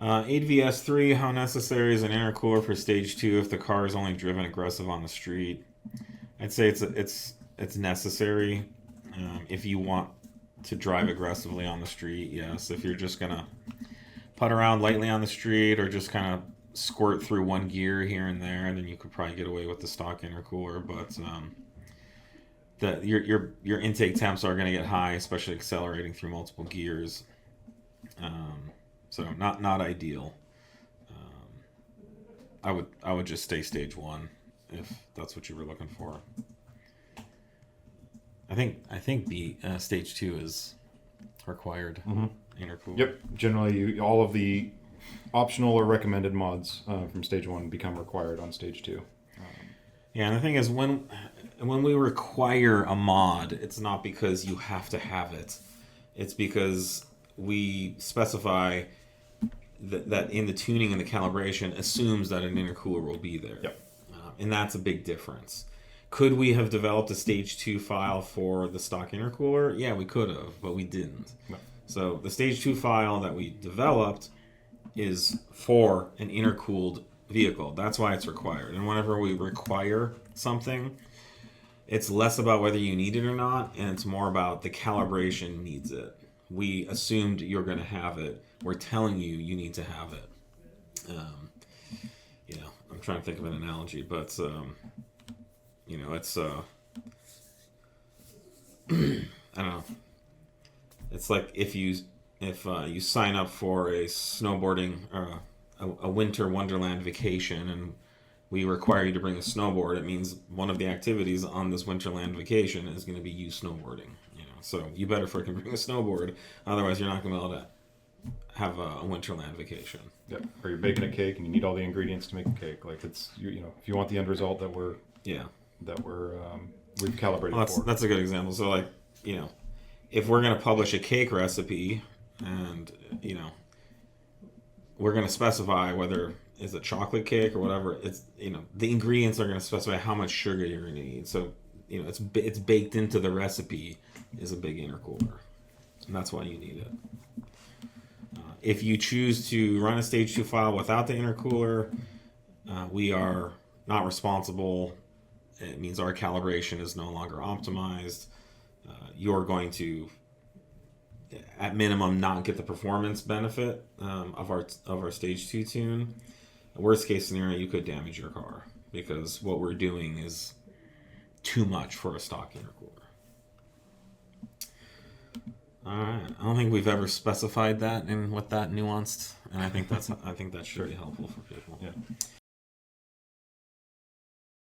ADVS3, how necessary is an intercooler for stage 2 if the car is only driven aggressive on the street? I'd say it's necessary if you want to drive aggressively on the street. Yes, if you're just gonna putt around lightly on the street or just kind of squirt through one gear here and there, then you could probably get away with the stock intercooler. But your intake temps are going to get high, especially accelerating through multiple gears. So not ideal. I would just stay stage 1 if that's what you were looking for. I think the stage 2 is required intercooler. Yep. Generally, all of the optional or recommended mods from stage 1 become required on stage 2. Yeah, and the thing is, when we require a mod, it's not because you have to have it. It's because we specify that in the tuning and the calibration assumes that an intercooler will be there. Yep. And that's a big difference. Could we have developed a stage 2 file for the stock intercooler? Yeah, we could have, but we didn't. No. So the stage 2 file that we developed is for an intercooled vehicle. That's why it's required. And whenever we require something, it's less about whether you need it or not, and it's more about the calibration needs it. We assumed you're going to have it. We're telling you you need to have it. I'm trying to think of an analogy, but it's I don't know. It's like if you sign up for a snowboarding a winter wonderland vacation and we require you to bring a snowboard, it means one of the activities on this winterland vacation is going to be you snowboarding. So you better freaking bring a snowboard, otherwise you're not going to be able to have a winterland vacation. Yep. Or you're baking a cake and you need all the ingredients to make a cake. Like it's if you want the end result that we've calibrated for. That's a good example. So if we're going to publish a cake recipe and we're going to specify whether it's a chocolate cake or whatever, it's the ingredients are going to specify how much sugar you're going to need. So it's baked into the recipe is a big intercooler, and that's why you need it. If you choose to run a stage 2 file without the intercooler, we are not responsible. It means our calibration is no longer optimized. You're going to, at minimum, not get the performance benefit of our stage 2 tune. Worst case scenario, you could damage your car because what we're doing is too much for a stock intercooler. All right, I don't think we've ever specified that and what that nuanced, and I think that should be helpful for people. Yeah.